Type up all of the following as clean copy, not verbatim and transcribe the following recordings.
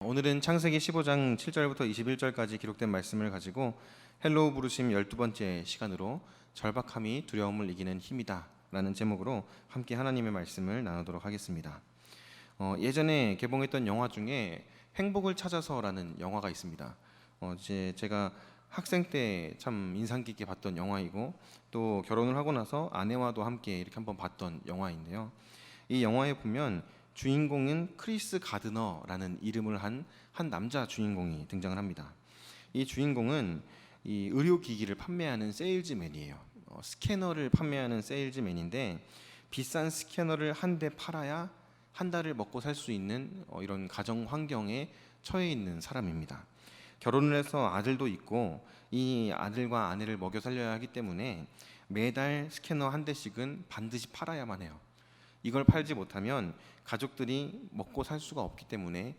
오늘은 창세기 15장 7절부터 21절까지 기록된 말씀을 가지고 헬로우 부르심 12번째 시간으로 절박함이 두려움을 이기는 힘이다 라는 제목으로 함께 하나님의 말씀을 나누도록 하겠습니다. 예전에 개봉했던 영화 중에 행복을 찾아서라는 영화가 있습니다. 제가 학생 때 참 인상 깊게 봤던 영화이고 또 결혼을 하고 나서 아내와도 함께 이렇게 한번 봤던 영화인데요. 이 영화에 보면 주인공은 크리스 가드너라는 이름을 한 남자 주인공이 등장을 합니다. 이 주인공은 이 의료기기를 판매하는 세일즈맨이에요. 스캐너를 판매하는 세일즈맨인데 비싼 스캐너를 한 대 팔아야 한 달을 먹고 살 수 있는 이런 가정 환경에 처해 있는 사람입니다. 결혼을 해서 아들도 있고 이 아들과 아내를 먹여 살려야 하기 때문에 매달 스캐너 한 대씩은 반드시 팔아야만 해요. 이걸 팔지 못하면 가족들이 먹고 살 수가 없기 때문에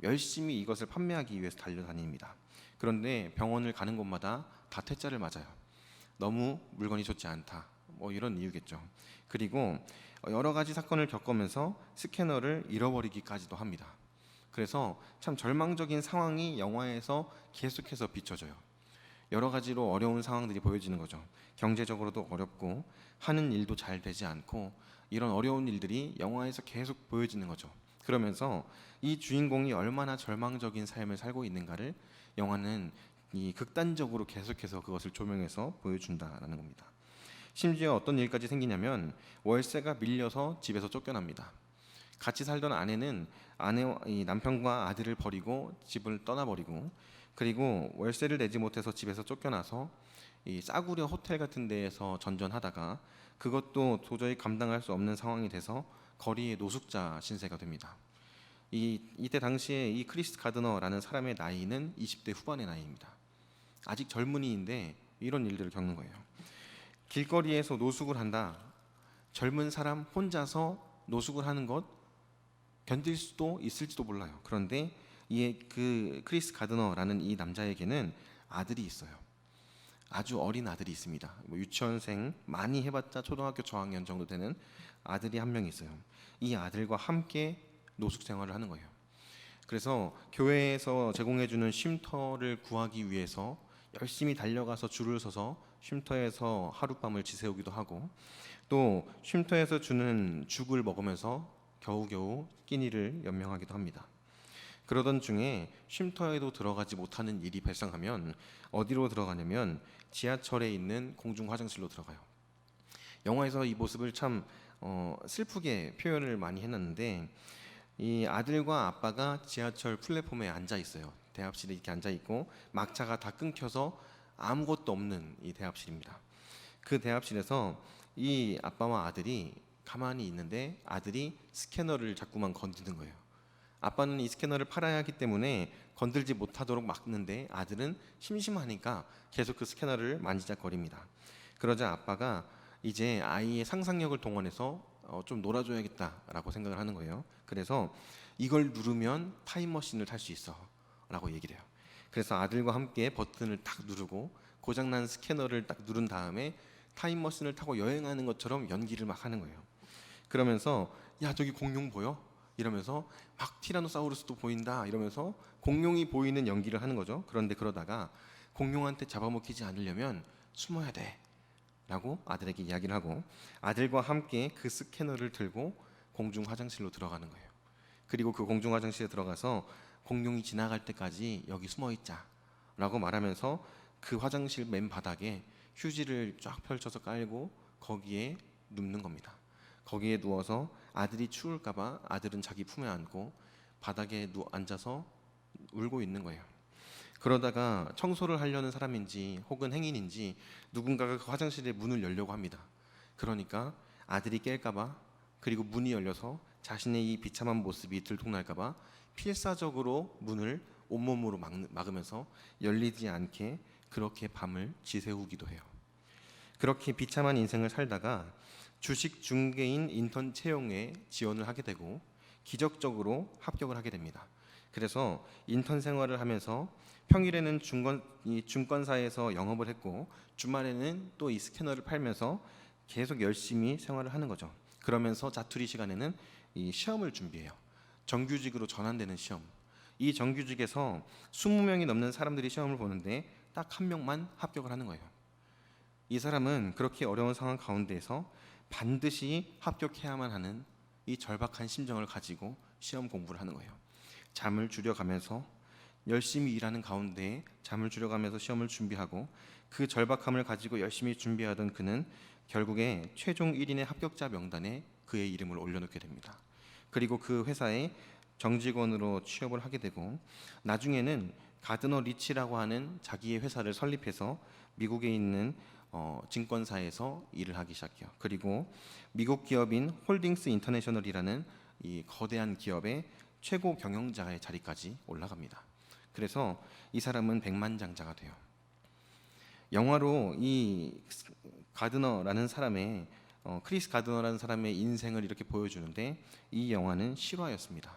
열심히 이것을 판매하기 위해서 달려다닙니다. 그런데 병원을 가는 곳마다 다 퇴짜를 맞아요. 너무 물건이 좋지 않다. 이런 이유겠죠. 그리고 여러 가지 사건을 겪으면서 스캐너를 잃어버리기까지도 합니다. 그래서 참 절망적인 상황이 영화에서 계속해서 비춰져요. 여러 가지로 어려운 상황들이 보여지는 거죠. 경제적으로도 어렵고 하는 일도 잘 되지 않고 이런 어려운 일들이 영화에서 계속 보여지는 거죠. 그러면서 이 주인공이 얼마나 절망적인 삶을 살고 있는가를 영화는 이 극단적으로 계속해서 그것을 조명해서 보여준다라는 겁니다. 심지어 어떤 일까지 생기냐면 월세가 밀려서 집에서 쫓겨납니다. 같이 살던 아내는 이 남편과 아들을 버리고 집을 떠나버리고 그리고 월세를 내지 못해서 집에서 쫓겨나서 이 싸구려 호텔 같은 데에서 전전하다가 그것도 도저히 감당할 수 없는 상황이 돼서 거리의 노숙자 신세가 됩니다. 이때 당시에 이 크리스 가드너라는 사람의 나이는 20대 후반의 나이입니다. 아직 젊은이인데 이런 일들을 겪는 거예요. 길거리에서 노숙을 한다. 젊은 사람 혼자서 노숙을 하는 것 견딜 수도 있을지도 몰라요. 그런데 그 크리스 가드너라는 이 남자에게는 아들이 있어요. 아주 어린 아들이 있습니다. 유치원생 많이 해봤자 초등학교 저학년 정도 되는 아들이 한 명 있어요. 이 아들과 함께 노숙 생활을 하는 거예요. 그래서 교회에서 제공해주는 쉼터를 구하기 위해서 열심히 달려가서 줄을 서서 쉼터에서 하룻밤을 지새우기도 하고 또 쉼터에서 주는 죽을 먹으면서 겨우겨우 끼니를 연명하기도 합니다. 그러던 중에 쉼터에도 들어가지 못하는 일이 발생하면 어디로 들어가냐면 지하철에 있는 공중 화장실로 들어가요. 영화에서 이 모습을 참 슬프게 표현을 많이 해놨는데 이 아들과 아빠가 지하철 플랫폼에 앉아 있어요. 대합실에 이렇게 앉아 있고 막차가 다 끊겨서 아무것도 없는 이 대합실입니다. 그 대합실에서 이 아빠와 아들이 가만히 있는데 아들이 스캐너를 자꾸만 건드는 거예요. 아빠는 이 스캐너를 팔아야 하기 때문에 건들지 못하도록 막는데 아들은 심심하니까 계속 그 스캐너를 만지작거립니다. 그러자 아빠가 이제 아이의 상상력을 동원해서 좀 놀아줘야겠다라고 생각을 하는 거예요. 그래서 이걸 누르면 타임머신을 탈 수 있어 라고 얘기를 해요. 그래서 아들과 함께 버튼을 딱 누르고 고장난 스캐너를 딱 누른 다음에 타임머신을 타고 여행하는 것처럼 연기를 막 하는 거예요. 그러면서 야 저기 공룡 보여? 이러면서 막 티라노사우루스도 보인다 이러면서 공룡이 보이는 연기를 하는 거죠. 그런데 그러다가 공룡한테 잡아먹히지 않으려면 숨어야 돼 라고 아들에게 이야기를 하고 아들과 함께 그 스캐너를 들고 공중 화장실로 들어가는 거예요. 그리고 그 공중 화장실에 들어가서 공룡이 지나갈 때까지 여기 숨어 있자 라고 말하면서 그 화장실 맨 바닥에 휴지를 쫙 펼쳐서 깔고 거기에 눕는 겁니다. 거기에 누워서 아들이 추울까봐 아들은 자기 품에 안고 바닥에 앉아서 울고 있는 거예요. 그러다가 청소를 하려는 사람인지 혹은 행인인지 누군가가 그 화장실의 문을 열려고 합니다. 그러니까 아들이 깰까봐 그리고 문이 열려서 자신의 이 비참한 모습이 들통날까봐 필사적으로 문을 온몸으로 막으면서 열리지 않게 그렇게 밤을 지새우기도 해요. 그렇게 비참한 인생을 살다가 주식 중개인 인턴 채용에 지원을 하게 되고 기적적으로 합격을 하게 됩니다. 그래서 인턴 생활을 하면서 평일에는 증권사에서 영업을 했고 주말에는 또 이 스캐너를 팔면서 계속 열심히 생활을 하는 거죠. 그러면서 자투리 시간에는 이 시험을 준비해요. 정규직으로 전환되는 시험. 이 정규직에서 20명이 넘는 사람들이 시험을 보는데 딱 한 명만 합격을 하는 거예요. 이 사람은 그렇게 어려운 상황 가운데에서 반드시 합격해야만 하는 이 절박한 심정을 가지고 시험 공부를 하는 거예요. 잠을 줄여가면서 열심히 일하는 가운데 잠을 줄여가면서 시험을 준비하고, 그 절박함을 가지고 열심히 준비하던 그는 결국에 최종 1인의 합격자 명단에 그의 이름을 올려놓게 됩니다. 그리고 그 회사에 정직원으로 취업을 하게 되고, 나중에는 가드너 리치라고 하는 자기의 회사를 설립해서 미국에 있는 증권사에서 일을 하기 시작해요. 그리고 미국 기업인 홀딩스 인터내셔널이라는 이 거대한 기업의 최고 경영자의 자리까지 올라갑니다. 그래서 이 사람은 백만장자가 돼요. 영화로 이 가드너라는 사람의 크리스 가드너라는 사람의 인생을 이렇게 보여주는데, 이 영화는 실화였습니다.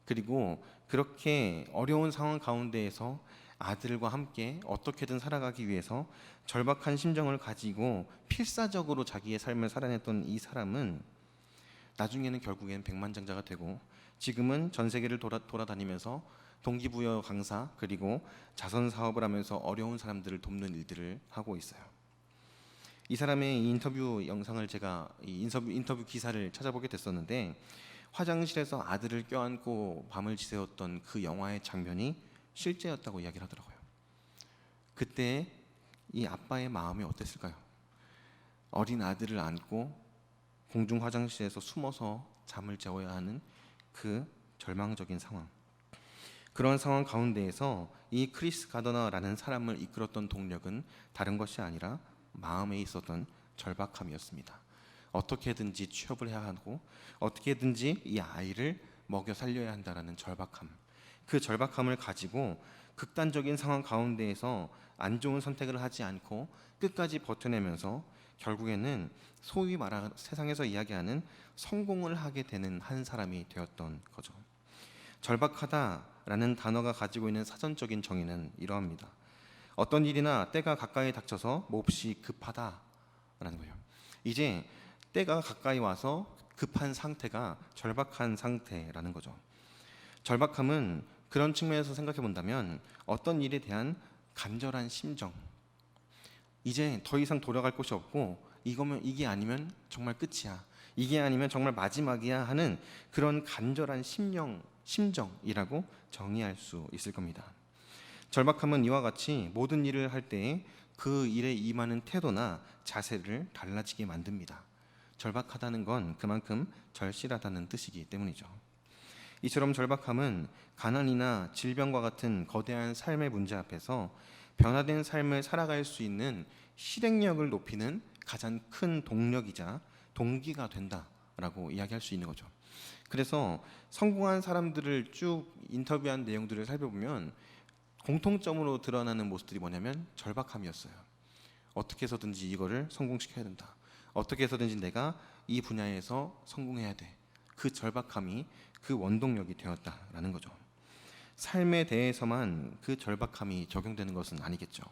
그리고 그렇게 어려운 상황 가운데에서 아들과 함께 어떻게든 살아가기 위해서 절박한 심정을 가지고 필사적으로 자기의 삶을 살아냈던 이 사람은 나중에는 결국엔 백만장자가 되고, 지금은 전 세계를 돌아다니면서 동기부여 강사 그리고 자선 사업을 하면서 어려운 사람들을 돕는 일들을 하고 있어요. 이 사람의 이 인터뷰 영상을 제가 인터뷰 기사를 찾아보게 됐었는데, 화장실에서 아들을 껴안고 밤을 지새웠던 그 영화의 장면이 실제였다고 이야기를 하더라고요. 그때 이 아빠의 마음이 어땠을까요? 어린 아들을 안고 공중 화장실에서 숨어서 잠을 재워야 하는 그 절망적인 상황. 그런 상황 가운데에서 이 크리스 가더너라는 사람을 이끌었던 동력은 다른 것이 아니라 마음에 있었던 절박함이었습니다. 어떻게든지 취업을 해야 하고 어떻게든지 이 아이를 먹여 살려야 한다라는 절박함. 그 절박함을 가지고 극단적인 상황 가운데에서 안 좋은 선택을 하지 않고 끝까지 버텨내면서 결국에는 소위 말하 세상에서 이야기하는 성공을 하게 되는 한 사람이 되었던 거죠. 절박하다라는 단어가 가지고 있는 사전적인 정의는 이러합니다. 어떤 일이나 때가 가까이 닥쳐서 몹시 급하다라는 거예요. 이제 때가 가까이 와서 급한 상태가 절박한 상태라는 거죠. 절박함은 그런 측면에서 생각해 본다면 어떤 일에 대한 간절한 심정, 이제 더 이상 돌아갈 곳이 없고 이게 아니면 정말 끝이야, 이게 아니면 정말 마지막이야 하는 그런 간절한 심정이라고 정의할 수 있을 겁니다. 절박함은 이와 같이 모든 일을 할 때에 그 일에 임하는 태도나 자세를 달라지게 만듭니다. 절박하다는 건 그만큼 절실하다는 뜻이기 때문이죠. 이처럼 절박함은 가난이나 질병과 같은 거대한 삶의 문제 앞에서 변화된 삶을 살아갈 수 있는 실행력을 높이는 가장 큰 동력이자 동기가 된다라고 이야기할 수 있는 거죠. 그래서 성공한 사람들을 쭉 인터뷰한 내용들을 살펴보면 공통점으로 드러나는 모습들이 뭐냐면 절박함이었어요. 어떻게 해서든지 이거를 성공시켜야 된다. 어떻게 해서든지 내가 이 분야에서 성공해야 돼. 그 절박함이 그 원동력이 되었다라는 거죠. 삶에 대해서만 그 절박함이 적용되는 것은 아니겠죠.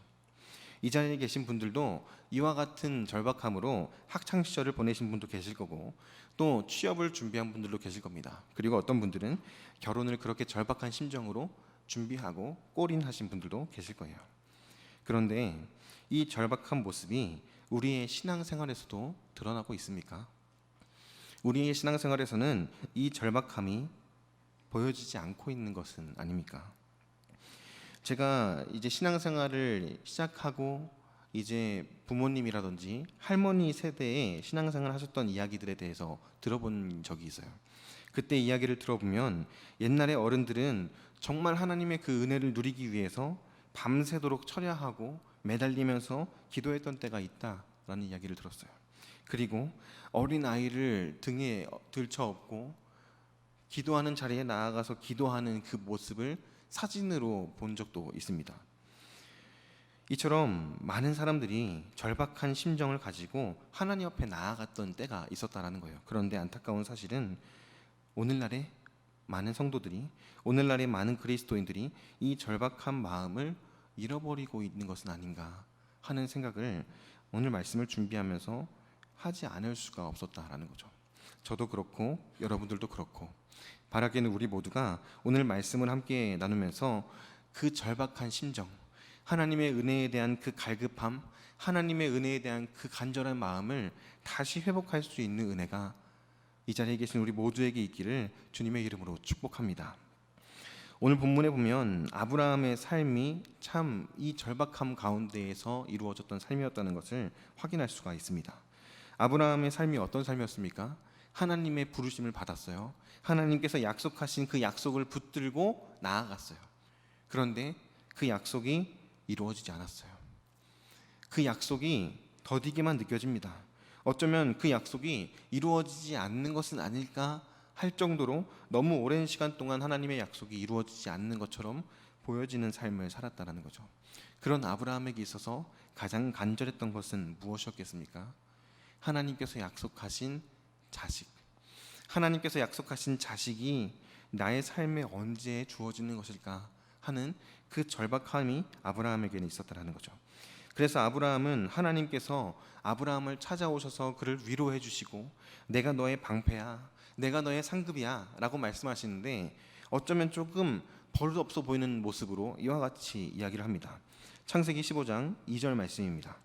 이 자리에 계신 분들도 이와 같은 절박함으로 학창 시절을 보내신 분도 계실 거고, 또 취업을 준비한 분들도 계실 겁니다. 그리고 어떤 분들은 결혼을 그렇게 절박한 심정으로 준비하고 골인하신 분들도 계실 거예요. 그런데 이 절박한 모습이 우리의 신앙생활에서도 드러나고 있습니까? 우리의 신앙생활에서는 이 절박함이 보여지지 않고 있는 것은 아닙니까? 제가 이제 신앙생활을 시작하고 이제 부모님이라든지 할머니 세대의 신앙생활을 하셨던 이야기들에 대해서 들어본 적이 있어요. 그때 이야기를 들어보면 옛날에 어른들은 정말 하나님의 그 은혜를 누리기 위해서 밤새도록 철야하고 매달리면서 기도했던 때가 있다라는 이야기를 들었어요. 그리고 어린 아이를 등에 들쳐업고 기도하는 자리에 나아가서 기도하는 그 모습을 사진으로 본 적도 있습니다. 이처럼 많은 사람들이 절박한 심정을 가지고 하나님 앞에 나아갔던 때가 있었다라는 거예요. 그런데 안타까운 사실은 오늘날의 많은 성도들이, 오늘날의 많은 그리스도인들이 이 절박한 마음을 잃어버리고 있는 것은 아닌가 하는 생각을 오늘 말씀을 준비하면서 하지 않을 수가 없었다라는 거죠. 저도 그렇고 여러분들도 그렇고 바라기는 우리 모두가 오늘 말씀을 함께 나누면서 그 절박한 심정, 하나님의 은혜에 대한 그 갈급함, 하나님의 은혜에 대한 그 간절한 마음을 다시 회복할 수 있는 은혜가 이 자리에 계신 우리 모두에게 있기를 주님의 이름으로 축복합니다. 오늘 본문에 보면 아브라함의 삶이 참 이 절박함 가운데에서 이루어졌던 삶이었다는 것을 확인할 수가 있습니다. 아브라함의 삶이 어떤 삶이었습니까? 하나님의 부르심을 받았어요. 하나님께서 약속하신 그 약속을 붙들고 나아갔어요. 그런데 그 약속이 이루어지지 않았어요. 그 약속이 더디게만 느껴집니다. 어쩌면 그 약속이 이루어지지 않는 것은 아닐까 할 정도로 너무 오랜 시간 동안 하나님의 약속이 이루어지지 않는 것처럼 보여지는 삶을 살았다는 거죠. 그런 아브라함에게 있어서 가장 간절했던 것은 무엇이었겠습니까? 하나님께서 약속하신 자식, 하나님께서 약속하신 자식이 나의 삶에 언제 주어지는 것일까 하는 그 절박함이 아브라함에게는 있었다는 거죠. 그래서 아브라함은 하나님께서 아브라함을 찾아오셔서 그를 위로해 주시고 내가 너의 방패야, 내가 너의 상급이야 라고 말씀하시는데 어쩌면 조금 버릇없어 보이는 모습으로 이와 같이 이야기를 합니다. 창세기 15장 2절 말씀입니다.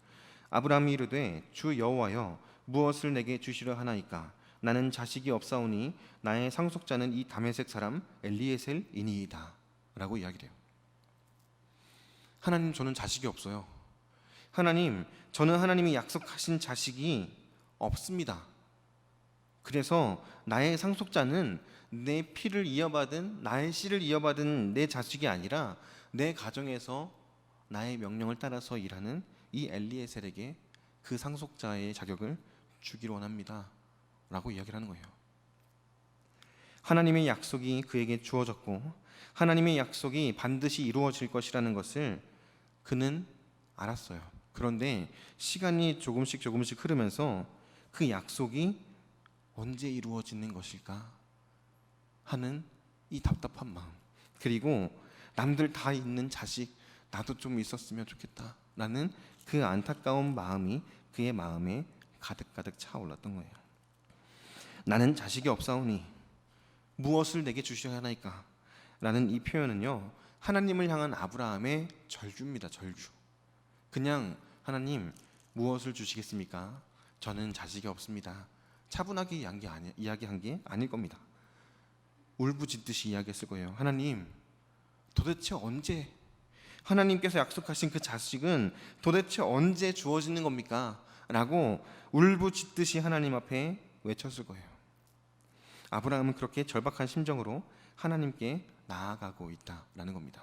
아브라함이 이르되 주 여호와여 무엇을 내게 주시려 하나이까? 나는 자식이 없사오니 나의 상속자는 이 다메섹 사람 엘리에셀이니이다 라고 이야기를 해요. 하나님, 저는 자식이 없어요. 하나님, 저는 하나님이 약속하신 자식이 없습니다. 그래서 나의 상속자는 내 피를 이어받은, 나의 씨를 이어받은 내 자식이 아니라 내 가정에서 나의 명령을 따라서 일하는 이 엘리에셀에게 그 상속자의 자격을 주기를 원합니다 라고 이야기를 하는 거예요. 하나님의 약속이 그에게 주어졌고 하나님의 약속이 반드시 이루어질 것이라는 것을 그는 알았어요. 그런데 시간이 조금씩 흐르면서 그 약속이 언제 이루어지는 것일까 하는 이 답답한 마음, 그리고 남들 다 있는 자식 나도 좀 있었으면 좋겠다 라는 그 안타까운 마음이 그의 마음에 가득가득 차올랐던 거예요. 나는 자식이 없사오니 무엇을 내게 주셔야 하나이까 라는 이 표현은요, 하나님을 향한 아브라함의 절규입니다. 절규. 그냥 하나님 무엇을 주시겠습니까? 저는 자식이 없습니다. 차분하게 이야기한 게 아닐 겁니다. 울부짖듯이 이야기했을 거예요. 하나님, 도대체 언제, 하나님께서 약속하신 그 자식은 도대체 언제 주어지는 겁니까? 라고 울부짖듯이 하나님 앞에 외쳤을 거예요. 아브라함은 그렇게 절박한 심정으로 하나님께 나아가고 있다라는 겁니다.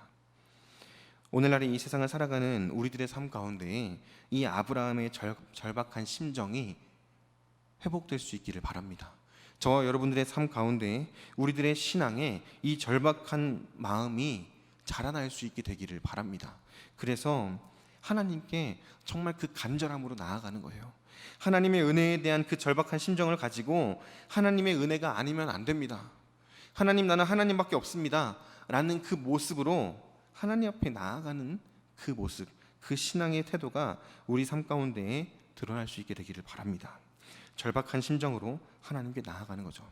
오늘날의 이 세상을 살아가는 우리들의 삶 가운데 이 아브라함의 절박한 심정이 회복될 수 있기를 바랍니다. 저와 여러분들의 삶 가운데 우리들의 신앙에 이 절박한 마음이 자라날 수 있게 되기를 바랍니다. 그래서 하나님께 정말 그 간절함으로 나아가는 거예요. 하나님의 은혜에 대한 그 절박한 심정을 가지고 하나님의 은혜가 아니면 안 됩니다. 하나님, 나는 하나님밖에 없습니다 라는 그 모습으로 하나님 앞에 나아가는 그 모습, 그 신앙의 태도가 우리 삶 가운데에 드러날 수 있게 되기를 바랍니다. 절박한 심정으로 하나님께 나아가는 거죠.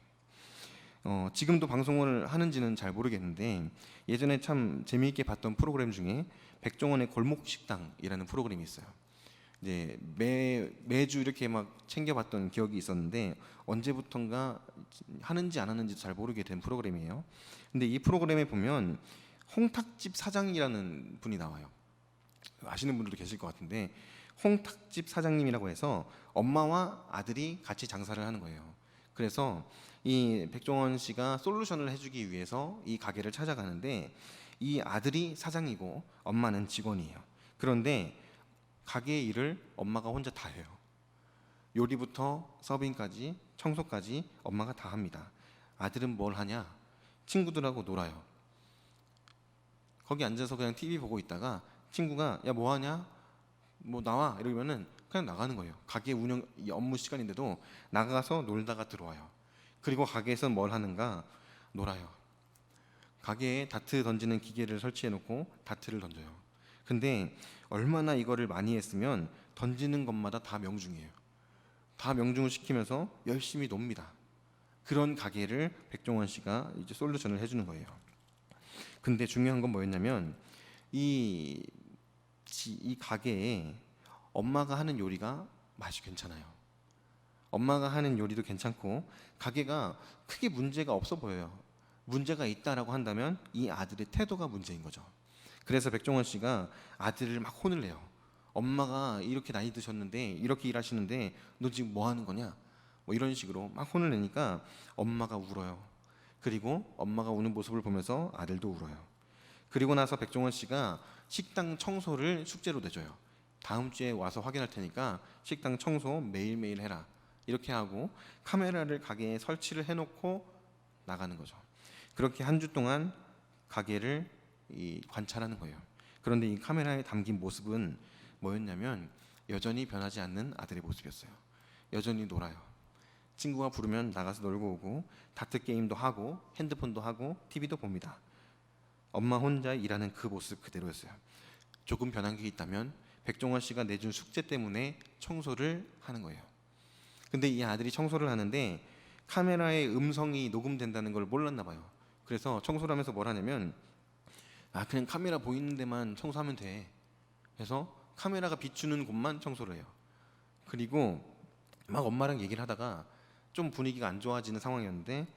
지금도 방송을 하는지는 잘 모르겠는데 예전에 참 재미있게 봤던 프로그램 중에 백종원의 골목식당이라는 프로그램이 있어요. 이제 매주 이렇게 막 챙겨봤던 기억이 있었는데 언제부턴가 하는지 안 하는지도 잘 모르게 된 프로그램이에요. 근데 이 프로그램에 보면 홍탁집 사장이라는 분이 나와요. 아시는 분들도 계실 것 같은데 홍탁집 사장님이라고 해서 엄마와 아들이 같이 장사를 하는 거예요. 그래서 이 백종원 씨가 솔루션을 해주기 위해서 이 가게를 찾아가는데 이 아들이 사장이고 엄마는 직원이에요. 그런데 가게의 일을 엄마가 혼자 다 해요. 요리부터 서빙까지 청소까지 엄마가 다 합니다. 아들은 뭘 하냐? 친구들하고 놀아요. 거기 앉아서 그냥 TV 보고 있다가 친구가 야 뭐 하냐? 뭐 나와 이러면은 그냥 나가는 거예요. 가게 운영 업무 시간인데도 나가서 놀다가 들어와요. 그리고 가게에서 뭘 하는가? 놀아요. 가게에 다트 던지는 기계를 설치해 놓고 다트를 던져요. 근데 얼마나 이거를 많이 했으면 던지는 것마다 다 명중이에요. 다 명중을 시키면서 열심히 놉니다. 그런 가게를 백종원 씨가 이제 솔루션을 해주는 거예요. 근데 중요한 건 뭐였냐면 이, 이 가게에 엄마가 하는 요리가 맛이 괜찮아요. 엄마가 하는 요리도 괜찮고 가게가 크게 문제가 없어 보여요. 문제가 있다라고 한다면 이 아들의 태도가 문제인 거죠. 그래서 백종원 씨가 아들을 막 혼을 내요. 엄마가 이렇게 나이 드셨는데 이렇게 일하시는데 너 지금 뭐 하는 거냐? 뭐 이런 식으로 막 혼을 내니까 엄마가 울어요. 그리고 엄마가 우는 모습을 보면서 아들도 울어요. 그리고 나서 백종원 씨가 식당 청소를 숙제로 내줘요. 다음 주에 와서 확인할 테니까 식당 청소 매일매일 해라. 이렇게 하고 카메라를 가게에 설치를 해놓고 나가는 거죠. 그렇게 한 주 동안 가게를 관찰하는 거예요. 그런데 이 카메라에 담긴 모습은 뭐였냐면 여전히 변하지 않는 아들의 모습이었어요. 여전히 놀아요. 친구가 부르면 나가서 놀고 오고 다트 게임도 하고 핸드폰도 하고 TV도 봅니다. 엄마 혼자 일하는 그 모습 그대로였어요. 조금 변한 게 있다면 백종원 씨가 내준 숙제 때문에 청소를 하는 거예요. 근데 이 아들이 청소를 하는데 카메라에 음성이 녹음된다는 걸 몰랐나 봐요. 그래서 청소를 하면서 뭘 하냐면 그냥 카메라 보이는 데만 청소하면 돼. 그래서 카메라가 비추는 곳만 청소를 해요. 그리고 막 엄마랑 얘기를 하다가 좀 분위기가 안 좋아지는 상황이었는데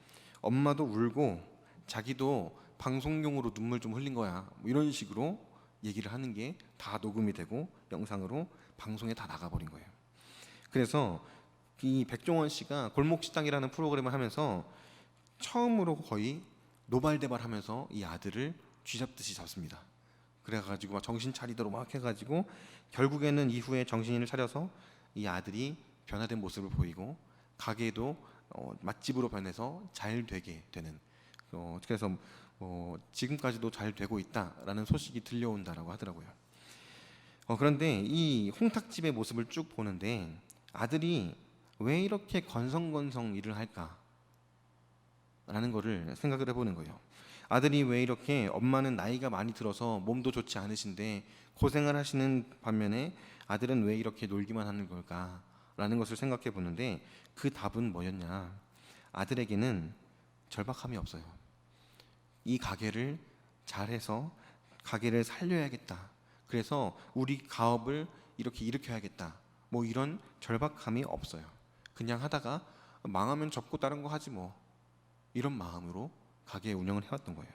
엄마도 울고 자기도 방송용으로 눈물 좀 흘린 거야. 뭐 이런 식으로 얘기를 하는 게 다 녹음이 되고 영상으로 방송에 다 나가버린 거예요. 그래서 이 백종원 씨가 골목식당이라는 프로그램을 하면서 처음으로 거의 노발대발하면서 이 아들을 쥐잡듯이 잡습니다. 그래가지고 막 정신 차리도록 막 해가지고 결국에는 이후에 정신을 차려서 이 아들이 변화된 모습을 보이고 가게도 맛집으로 변해서 잘 되게 되는 그래서 지금까지도 잘 되고 있다라는 소식이 들려온다라고 하더라고요. 그런데 이 홍탁집의 모습을 쭉 보는데 아들이 왜 이렇게 건성건성 일을 할까라는 거를 생각을 해보는 거예요. 아들이 왜 이렇게 엄마는 나이가 많이 들어서 몸도 좋지 않으신데 고생을 하시는 반면에 아들은 왜 이렇게 놀기만 하는 걸까라는 것을 생각해 보는데 그 답은 뭐였냐? 아들에게는 절박함이 없어요. 이 가게를 잘해서 가게를 살려야겠다. 그래서 우리 가업을 이렇게 일으켜야겠다. 뭐 이런 절박함이 없어요. 그냥 하다가 망하면 접고 다른 거 하지 뭐 이런 마음으로 가게 운영을 해왔던 거예요.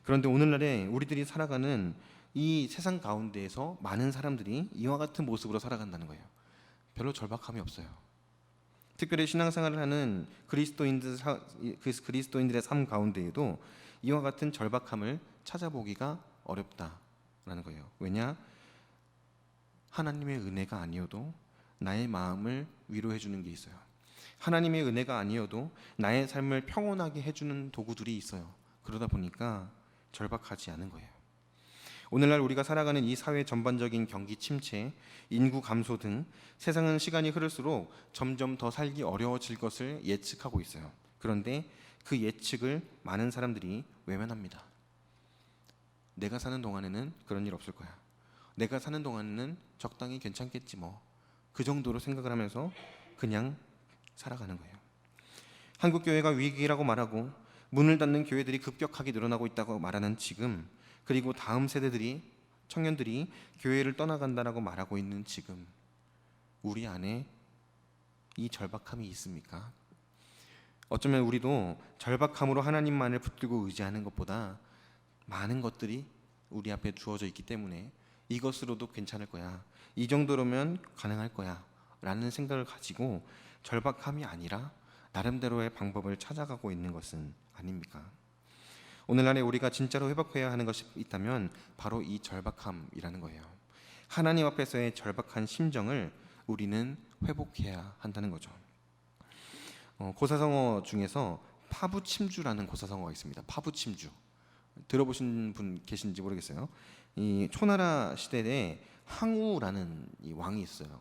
그런데 오늘날에 우리들이 살아가는 이 세상 가운데에서 많은 사람들이 이와 같은 모습으로 살아간다는 거예요. 별로 절박함이 없어요. 특별히 신앙생활을 하는 그리스도인들의 삶 가운데에도 이와 같은 절박함을 찾아보기가 어렵다라는 거예요. 왜냐? 하나님의 은혜가 아니어도 나의 마음을 위로해 주는 게 있어요. 하나님의 은혜가 아니어도 나의 삶을 평온하게 해주는 도구들이 있어요. 그러다 보니까 절박하지 않은 거예요. 오늘날 우리가 살아가는 이 사회 전반적인 경기 침체, 인구 감소 등 세상은 시간이 흐를수록 점점 더 살기 어려워질 것을 예측하고 있어요. 그런데 그 예측을 많은 사람들이 외면합니다. 내가 사는 동안에는 그런 일 없을 거야. 내가 사는 동안에는 적당히 괜찮겠지 뭐. 그 정도로 생각을 하면서 그냥 살아가는 거예요. 한국 교회가 위기라고 말하고 문을 닫는 교회들이 급격하게 늘어나고 있다고 말하는 지금, 그리고 다음 세대들이 청년들이 교회를 떠나간다라고 말하고 있는 지금, 우리 안에 이 절박함이 있습니까? 어쩌면 우리도 절박함으로 하나님만을 붙들고 의지하는 것보다 많은 것들이 우리 앞에 주어져 있기 때문에 이것으로도 괜찮을 거야, 이 정도로면 가능할 거야 라는 생각을 가지고 절박함이 아니라 나름대로의 방법을 찾아가고 있는 것은 아닙니까? 오늘날에 우리가 진짜로 회복해야 하는 것이 있다면 바로 이 절박함이라는 거예요. 하나님 앞에서의 절박한 심정을 우리는 회복해야 한다는 거죠. 고사성어 중에서 파부침주라는 고사성어가 있습니다. 파부침주. 들어보신 분 계신지 모르겠어요. 이 초나라 시대에 항우라는 이 왕이 있어요.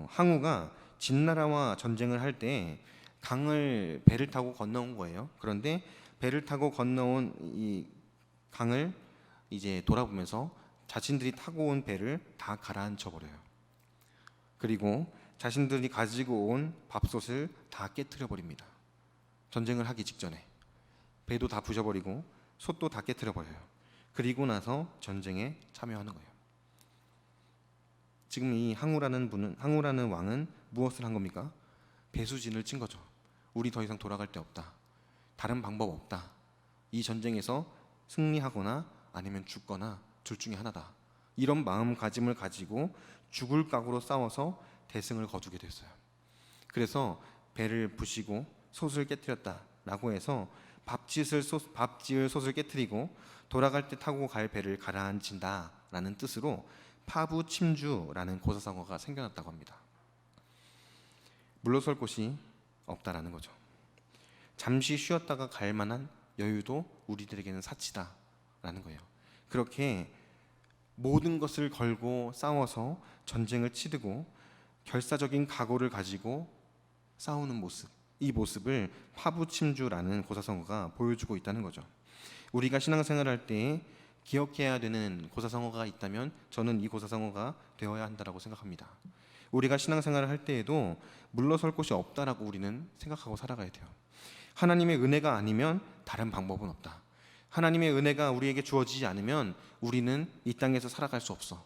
항우가 진나라와 전쟁을 할 때 강을 배를 타고 건너온 거예요. 그런데 배를 타고 건너온 이 강을 이제 돌아보면서 자신들이 타고 온 배를 다 가라앉혀 버려요. 그리고 자신들이 가지고 온 밥솥을 다 깨트려 버립니다. 전쟁을 하기 직전에 배도 다 부셔버리고 솥도 다 깨트려 버려요. 그리고 나서 전쟁에 참여하는 거예요. 지금 이 항우라는 왕은 무엇을 한 겁니까? 배수진을 친 거죠. 우리 더 이상 돌아갈 데 없다. 다른 방법 없다. 이 전쟁에서 승리하거나 아니면 죽거나 둘 중에 하나다. 이런 마음가짐을 가지고 죽을 각오로 싸워서 대승을 거두게 됐어요. 그래서 배를 부시고 솥을 깨뜨렸다라고 해서 밥 지을 솥을 깨뜨리고 돌아갈 때 타고 갈 배를 가라앉힌다라는 뜻으로 파부침주라는 고사성어가 생겨났다고 합니다. 물러설 곳이 없다라는 거죠. 잠시 쉬었다가 갈 만한 여유도 우리들에게는 사치다라는 거예요. 그렇게 모든 것을 걸고 싸워서 전쟁을 치르고 결사적인 각오를 가지고 싸우는 모습, 이 모습을 파부침주라는 고사성어가 보여주고 있다는 거죠. 우리가 신앙생활할 때 기억해야 되는 고사성어가 있다면 저는 이 고사성어가 되어야 한다라고 생각합니다. 우리가 신앙생활을 할 때에도 물러설 곳이 없다라고 우리는 생각하고 살아가야 돼요. 하나님의 은혜가 아니면 다른 방법은 없다. 하나님의 은혜가 우리에게 주어지지 않으면 우리는 이 땅에서 살아갈 수 없어.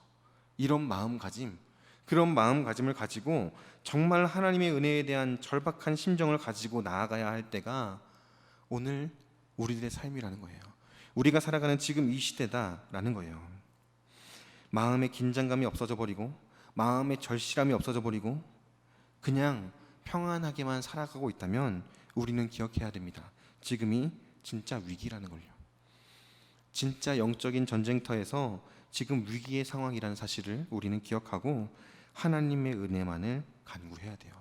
이런 마음가짐, 그런 마음가짐을 가지고 정말 하나님의 은혜에 대한 절박한 심정을 가지고 나아가야 할 때가 오늘 우리들의 삶이라는 거예요. 우리가 살아가는 지금 이 시대다라는 거예요. 마음의 긴장감이 없어져 버리고 마음의 절실함이 없어져 버리고 그냥 평안하게만 살아가고 있다면 우리는 기억해야 됩니다. 지금이 진짜 위기라는 걸요. 진짜 영적인 전쟁터에서 지금 위기의 상황이라는 사실을 우리는 기억하고 하나님의 은혜만을 간구해야 돼요.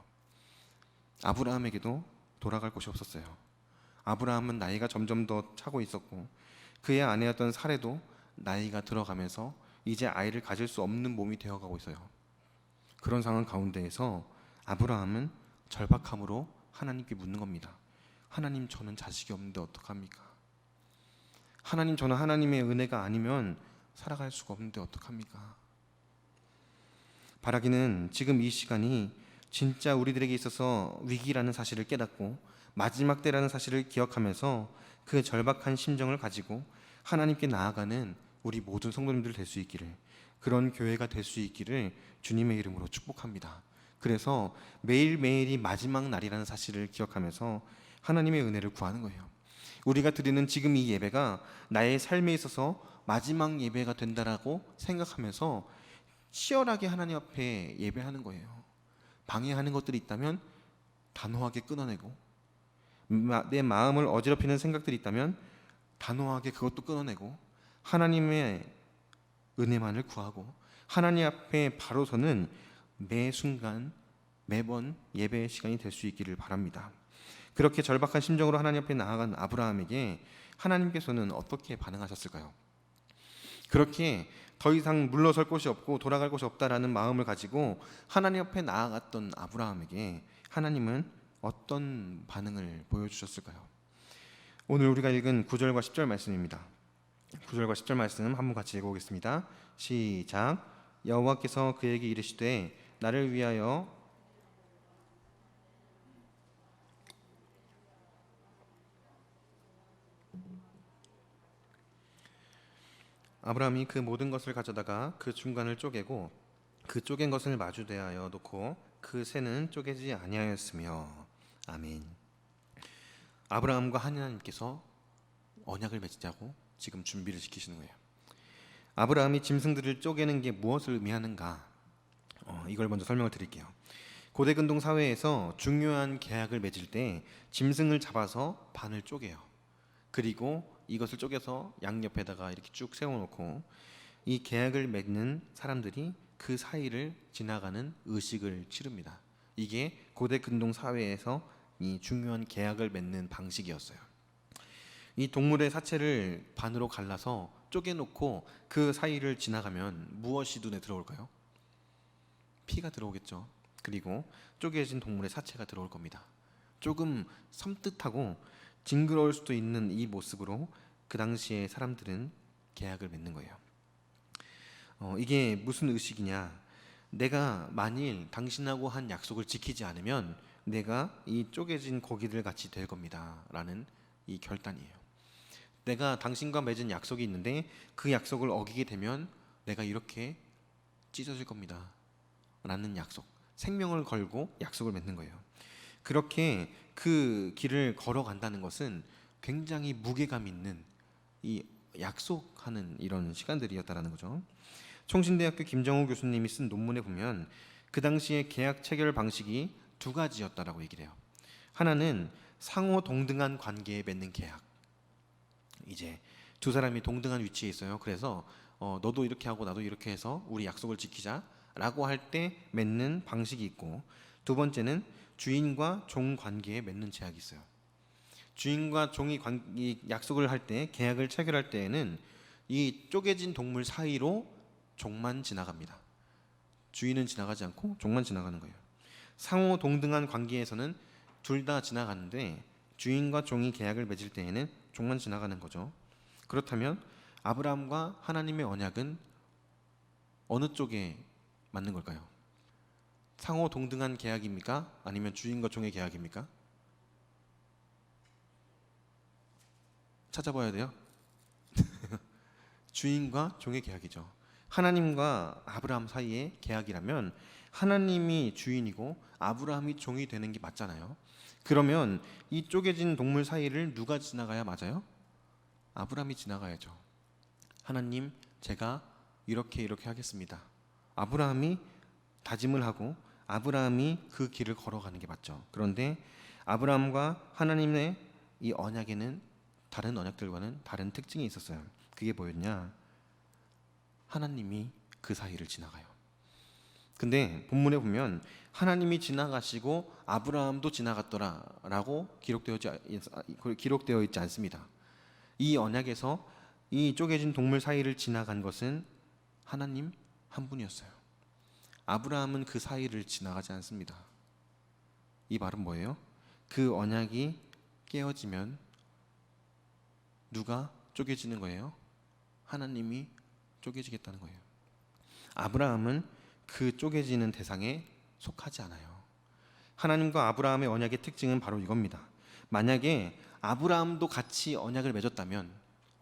아브라함에게도 돌아갈 곳이 없었어요. 아브라함은 나이가 점점 더 차고 있었고 그의 아내였던 사레도 나이가 들어가면서 이제 아이를 가질 수 없는 몸이 되어가고 있어요. 그런 상황 가운데에서 아브라함은 절박함으로 하나님께 묻는 겁니다. 하나님, 저는 자식이 없는데 어떡합니까? 하나님, 저는 하나님의 은혜가 아니면 살아갈 수가 없는데 어떡합니까? 바라기는 지금 이 시간이 진짜 우리들에게 있어서 위기라는 사실을 깨닫고 마지막 때라는 사실을 기억하면서 그 절박한 심정을 가지고 하나님께 나아가는 우리 모든 성도님들 될 수 있기를, 그런 교회가 될 수 있기를 주님의 이름으로 축복합니다. 그래서 매일매일이 마지막 날이라는 사실을 기억하면서 하나님의 은혜를 구하는 거예요. 우리가 드리는 지금 이 예배가 나의 삶에 있어서 마지막 예배가 된다라고 생각하면서 치열하게 하나님 앞에 예배하는 거예요. 방해하는 것들이 있다면 단호하게 끊어내고, 내 마음을 어지럽히는 생각들이 있다면 단호하게 그것도 끊어내고, 하나님의 은혜만을 구하고 하나님 앞에 바로 서는 매 순간 매번 예배의 시간이 될 수 있기를 바랍니다. 그렇게 절박한 심정으로 하나님 앞에 나아간 아브라함에게 하나님께서는 어떻게 반응하셨을까요? 그렇게 더 이상 물러설 곳이 없고 돌아갈 곳이 없다라는 마음을 가지고 하나님 앞에 나아갔던 아브라함에게 하나님은 어떤 반응을 보여주셨을까요? 오늘 우리가 읽은 9절과 10절 말씀입니다. 9절과 10절 말씀 한번 같이 읽어보겠습니다. 시작. 여호와께서 그에게 이르시되 나를 위하여 아브라함이 그 모든 것을 가져다가 그 중간을 쪼개고 그 쪼갠 것을 마주 대하여 놓고 그 새는 쪼개지 아니하였으며. 아멘. 아브라함과 하나님께서 언약을 맺자고 지금 준비를 시키시는 거예요. 아브라함이 짐승들을 쪼개는 게 무엇을 의미하는가? 이걸 먼저 설명을 드릴게요. 고대 근동 사회에서 중요한 계약을 맺을 때 짐승을 잡아서 반을 쪼개요. 그리고 이것을 쪼개서 양옆에다가 이렇게 쭉 세워놓고 이 계약을 맺는 사람들이 그 사이를 지나가는 의식을 치릅니다. 이게 고대 근동 사회에서 이 중요한 계약을 맺는 방식이었어요. 이 동물의 사체를 반으로 갈라서 쪼개놓고 그 사이를 지나가면 무엇이 눈에 들어올까요? 피가 들어오겠죠. 그리고 쪼개진 동물의 사체가 들어올 겁니다. 조금 섬뜩하고 징그러울 수도 있는 이 모습으로 그 당시에 사람들은 계약을 맺는 거예요. 이게 무슨 의식이냐? 내가 만일 당신하고 한 약속을 지키지 않으면 내가 이 쪼개진 고기들 같이 될 겁니다 라는 이 결단이에요. 내가 당신과 맺은 약속이 있는데 그 약속을 어기게 되면 내가 이렇게 찢어질 겁니다 라는 약속, 생명을 걸고 약속을 맺는 거예요. 그렇게 그 길을 걸어간다는 것은 굉장히 무게감 있는 이 약속하는 이런 시간들이었다라는 거죠. 총신대학교 김정우 교수님이 쓴 논문에 보면 그 당시에 계약 체결 방식이 두 가지였다라고 얘기를 해요. 하나는 상호 동등한 관계에 맺는 계약. 이제 두 사람이 동등한 위치에 있어요. 그래서 너도 이렇게 하고 나도 이렇게 해서 우리 약속을 지키자라고 할 때 맺는 방식이 있고, 두 번째는 주인과 종 관계에 맺는 제약이 있어요. 주인과 종이 이 약속을 할 때, 계약을 체결할 때에는 이 쪼개진 동물 사이로 종만 지나갑니다. 주인은 지나가지 않고 종만 지나가는 거예요. 상호 동등한 관계에서는 둘 다 지나가는데 주인과 종이 계약을 맺을 때에는 종만 지나가는 거죠. 그렇다면 아브라함과 하나님의 언약은 어느 쪽에 맞는 걸까요? 상호 동등한 계약입니까? 아니면 주인과 종의 계약입니까? 찾아봐야 돼요. 주인과 종의 계약이죠. 하나님과 아브라함 사이의 계약이라면 하나님이 주인이고 아브라함이 종이 되는 게 맞잖아요. 그러면 이 쪼개진 동물 사이를 누가 지나가야 맞아요? 아브라함이 지나가야죠. 하나님, 제가 이렇게 하겠습니다. 아브라함이 다짐을 하고 아브라함이 그 길을 걸어가는 게 맞죠. 그런데 아브라함과 하나님의 이 언약에는 다른 언약들과는 다른 특징이 있었어요. 그게 뭐였냐? 하나님이 그 사이를 지나가요. 근데 본문에 보면 하나님이 지나가시고 아브라함도 지나갔더라라고 기록되어 있지 않습니다. 이 언약에서 이 쪼개진 동물 사이를 지나간 것은 하나님 한 분이었어요. 아브라함은 그 사이를 지나가지 않습니다. 이 말은 뭐예요? 그 언약이 깨어지면 누가 쪼개지는 거예요? 하나님이 쪼개지겠다는 거예요. 아브라함은 그 쪼개지는 대상에 속하지 않아요. 하나님과 아브라함의 언약의 특징은 바로 이겁니다. 만약에 아브라함도 같이 언약을 맺었다면,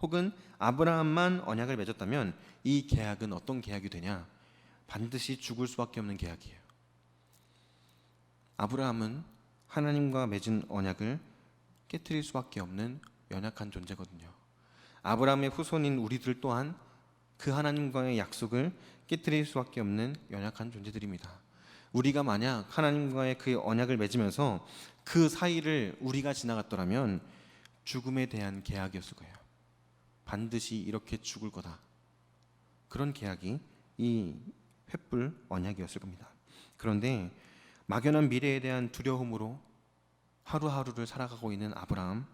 혹은 아브라함만 언약을 맺었다면 이 계약은 어떤 계약이 되냐? 반드시 죽을 수밖에 없는 계약이에요. 아브라함은 하나님과 맺은 언약을 깨트릴 수밖에 없는 연약한 존재거든요. 아브라함의 후손인 우리들 또한 그 하나님과의 약속을 깨트릴 수밖에 없는 연약한 존재들입니다. 우리가 만약 하나님과의 그 언약을 맺으면서 그 사이를 우리가 지나갔더라면 죽음에 대한 계약이었을 거예요. 반드시 이렇게 죽을 거다. 그런 계약이 이 횃불 언약이었을 겁니다. 그런데 막연한 미래에 대한 두려움으로 하루하루를 살아가고 있는 아브라함,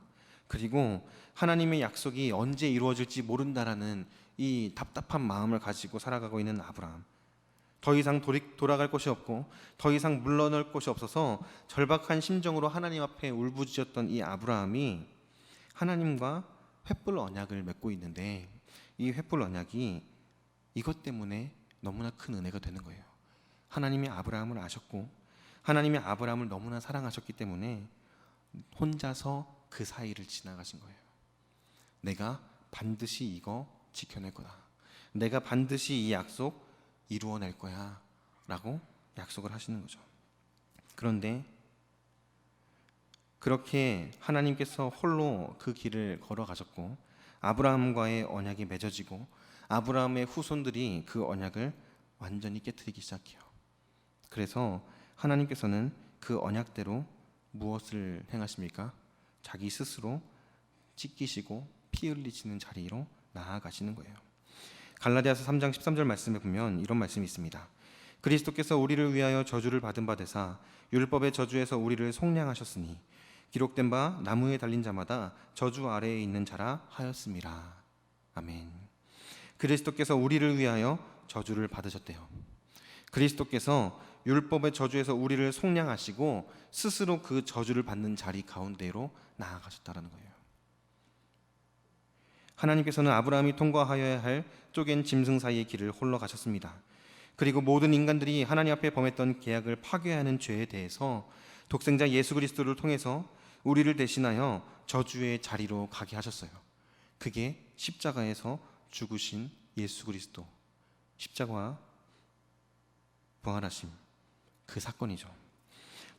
그리고 하나님의 약속이 언제 이루어질지 모른다라는 이 답답한 마음을 가지고 살아가고 있는 아브라함, 더 이상 돌아갈 곳이 없고 더 이상 물러날 곳이 없어서 절박한 심정으로 하나님 앞에 울부짖었던 이 아브라함이 하나님과 횃불 언약을 맺고 있는데, 이 횃불 언약이 이것 때문에 너무나 큰 은혜가 되는 거예요. 하나님이 아브라함을 아셨고 하나님이 아브라함을 너무나 사랑하셨기 때문에 혼자서 그 사이를 지나가신 거예요. 내가 반드시 이거 지켜낼 거다. 내가 반드시 이 약속 이루어낼 거야 라고 약속을 하시는 거죠. 그런데 그렇게 하나님께서 홀로 그 길을 걸어가셨고 아브라함과의 언약이 맺어지고 아브라함의 후손들이 그 언약을 완전히 깨트리기 시작해요. 그래서 하나님께서는 그 언약대로 무엇을 행하십니까? 자기 스스로 찢기시고 피 흘리시는 자리로 나아가시는 거예요. 갈라디아서 3장 13절 말씀에 보면 이런 말씀이 있습니다. 그리스도께서 우리를 위하여 저주를 받은 바 되사 율법의 저주에서 우리를 속량하셨으니 기록된 바 나무에 달린 자마다 저주 아래에 있는 자라 하였음이라. 아멘. 그리스도께서 우리를 위하여 저주를 받으셨대요. 그리스도께서 율법의 저주에서 우리를 속량하시고 스스로 그 저주를 받는 자리 가운데로 나아가셨다는 거예요. 하나님께서는 아브라함이 통과하여야 할 쪼갠 짐승 사이의 길을 홀로 가셨습니다. 그리고 모든 인간들이 하나님 앞에 범했던 계약을 파괴하는 죄에 대해서 독생자 예수 그리스도를 통해서 우리를 대신하여 저주의 자리로 가게 하셨어요. 그게 십자가에서 죽으신 예수 그리스도, 십자가 부활하심, 그 사건이죠.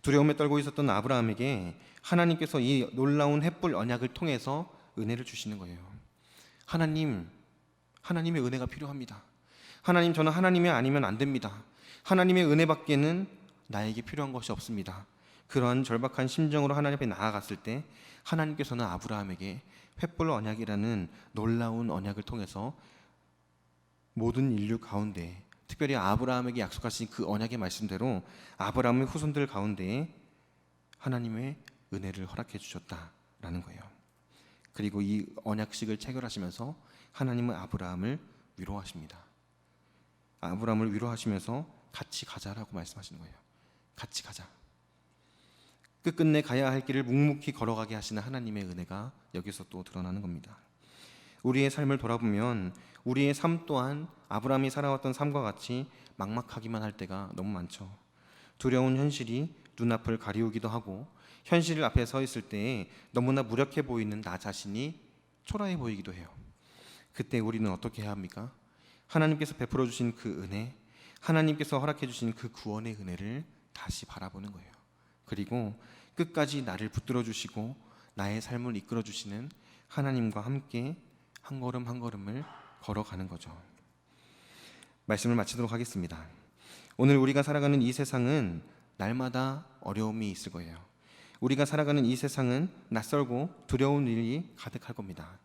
두려움에 떨고 있었던 아브라함에게 하나님께서 이 놀라운 횃불 언약을 통해서 은혜를 주시는 거예요. 하나님의 은혜가 필요합니다. 하나님, 저는 하나님이 아니면 안 됩니다. 하나님의 은혜밖에는 나에게 필요한 것이 없습니다. 그런 절박한 심정으로 하나님 앞에 나아갔을 때 하나님께서는 아브라함에게 횃불 언약이라는 놀라운 언약을 통해서 모든 인류 가운데, 특별히 아브라함에게 약속하신 그 언약의 말씀대로 아브라함의 후손들 가운데 하나님의 은혜를 허락해 주셨다라는 거예요. 그리고 이 언약식을 체결하시면서 하나님은 아브라함을 위로하십니다. 아브라함을 위로하시면서 같이 가자라고 말씀하시는 거예요. 같이 가자. 끝끝내 가야 할 길을 묵묵히 걸어가게 하시는 하나님의 은혜가 여기서 또 드러나는 겁니다. 우리의 삶을 돌아보면 우리의 삶 또한 아브라함이 살아왔던 삶과 같이 막막하기만 할 때가 너무 많죠. 두려운 현실이 눈앞을 가리우기도 하고 현실 앞에 서 있을 때 너무나 무력해 보이는 나 자신이 초라해 보이기도 해요. 그때 우리는 어떻게 해야 합니까? 하나님께서 베풀어 주신 그 은혜, 하나님께서 허락해 주신 그 구원의 은혜를 다시 바라보는 거예요. 그리고 끝까지 나를 붙들어 주시고 나의 삶을 이끌어 주시는 하나님과 함께 한 걸음 한 걸음을 걸어가는 거죠. 말씀을 마치도록 하겠습니다. 오늘 우리가 살아가는 이 세상은 날마다 어려움이 있을 거예요. 우리가 살아가는 이 세상은 낯설고 두려운 일이 가득할 겁니다.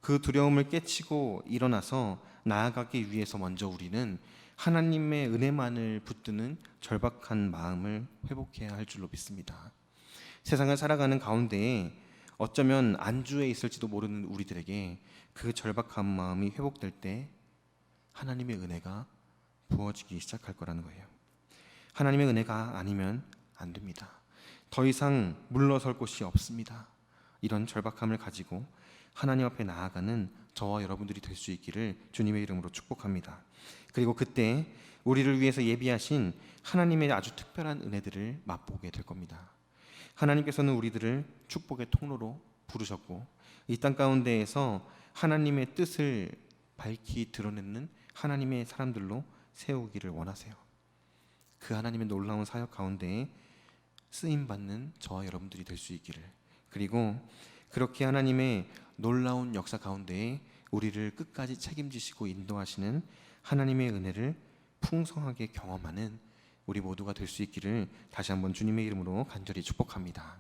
그 두려움을 깨치고 일어나서 나아가기 위해서 먼저 우리는 하나님의 은혜만을 붙드는 절박한 마음을 회복해야 할 줄로 믿습니다. 세상을 살아가는 가운데 어쩌면 안주해 있을지도 모르는 우리들에게 그 절박한 마음이 회복될 때 하나님의 은혜가 부어지기 시작할 거라는 거예요. 하나님의 은혜가 아니면 안 됩니다. 더 이상 물러설 곳이 없습니다. 이런 절박함을 가지고 하나님 앞에 나아가는 저와 여러분들이 될 수 있기를 주님의 이름으로 축복합니다. 그리고 그때 우리를 위해서 예비하신 하나님의 아주 특별한 은혜들을 맛보게 될 겁니다. 하나님께서는 우리들을 축복의 통로로 부르셨고 이 땅 가운데에서 하나님의 뜻을 밝히 드러내는 하나님의 사람들로 세우기를 원하세요. 그 하나님의 놀라운 사역 가운데 쓰임받는 저와 여러분들이 될 수 있기를, 그리고 그렇게 하나님의 놀라운 역사 가운데 우리를 끝까지 책임지시고 인도하시는 하나님의 은혜를 풍성하게 경험하는 우리 모두가 될 수 있기를 다시 한번 주님의 이름으로 간절히 축복합니다.